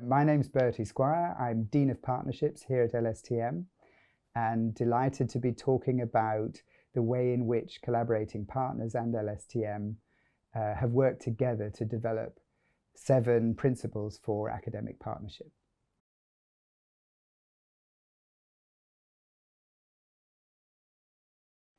My name's Bertie, Squire. I'm Dean of Partnerships here at LSTM and delighted to be talking about the way in which collaborating partners and LSTM have worked together to develop 7 principles for academic partnership.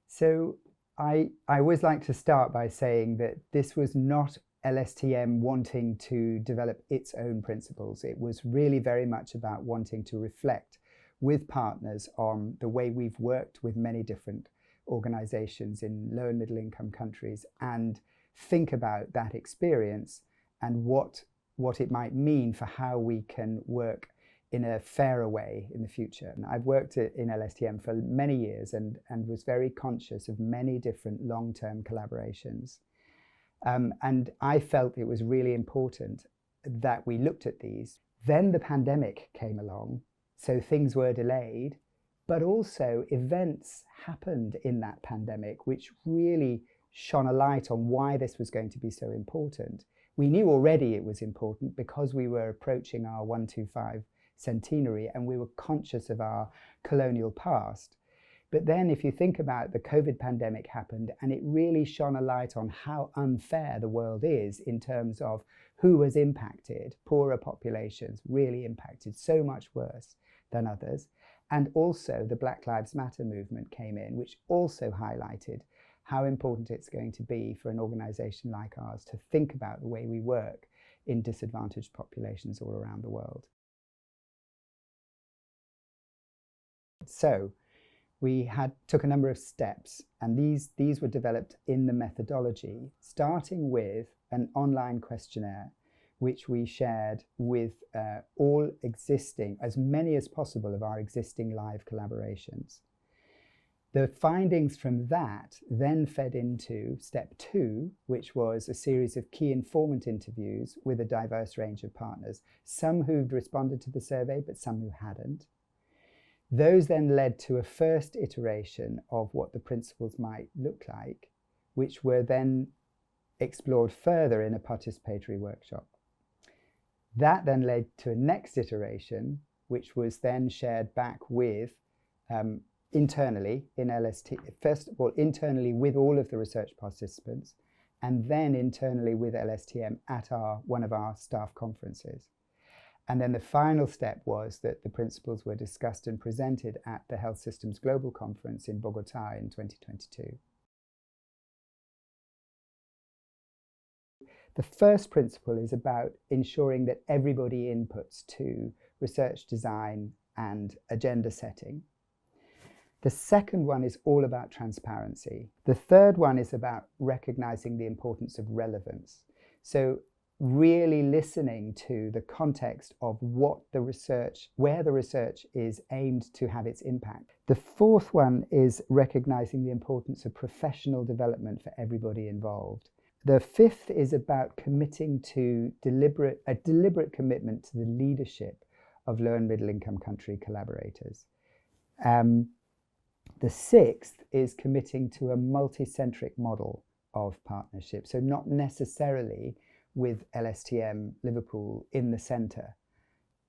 So I always like to start by saying that this was not LSTM wanting to develop its own principles. It was really very much about wanting to reflect with partners on the way we've worked with many different organizations in low and middle income countries and think about that experience and what it might mean for how we can work in a fairer way in the future. And I've worked in LSTM for many years and was very conscious of many different long-term collaborations. And I felt it was really important that we looked at these. Then the pandemic came along, so things were delayed, but also events happened in that pandemic which really shone a light on why this was going to be so important. We knew already it was important because we were approaching our 125 centenary and we were conscious of our colonial past. But then if you think about the COVID pandemic happened and it really shone a light on how unfair the world is in terms of who was impacted, poorer populations really impacted so much worse than others. And also the Black Lives Matter movement came in, which also highlighted how important it's going to be for an organization like ours to think about the way we work in disadvantaged populations all around the world. So we took a number of steps, and these were developed in the methodology, starting with an online questionnaire which we shared with all existing, as many as possible of our existing live collaborations. The findings from that then fed into step 2, which was a series of key informant interviews with a diverse range of partners, some who'd responded to the survey, but some who hadn't. Those then led to a first iteration of what the principles might look like, which were then explored further in a participatory workshop. That then led to a next iteration, which was then shared back with internally in LST, first of all, internally with all of the research participants, and then internally with LSTM at one of our staff conferences. And then the final step was that the principles were discussed and presented at the Health Systems Global Conference in Bogota in 2022. The first principle is about ensuring that everybody inputs to research design and agenda setting. The second one is all about transparency. The third one is about recognizing the importance of relevance. So really listening to the context of what the research, where the research is aimed to have its impact. The fourth one is recognizing the importance of professional development for everybody involved. The fifth is about committing to a deliberate commitment to the leadership of low and middle income country collaborators. The sixth is committing to a multi-centric model of partnership. So not necessarily with LSTM Liverpool in the centre.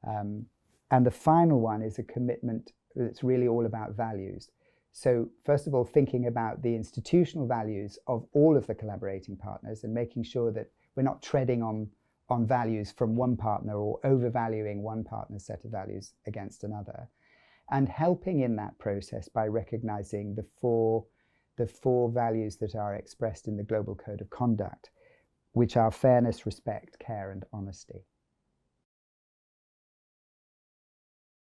And the final one is a commitment that's really all about values. So first of all, thinking about the institutional values of all of the collaborating partners and making sure that we're not treading on values from one partner or overvaluing one partner's set of values against another. And helping in that process by recognizing the four values that are expressed in the Global Code of Conduct, which are fairness, respect, care, and honesty.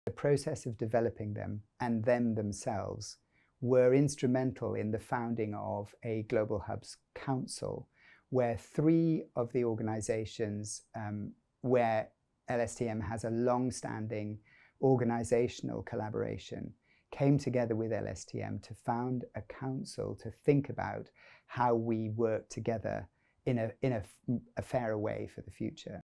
The process of developing them and them themselves were instrumental in the founding of a Global Hubs Council, where 3 of the organizations where LSTM has a long-standing organizational collaboration came together with LSTM to found a council to think about how we work together in a fairer way for the future.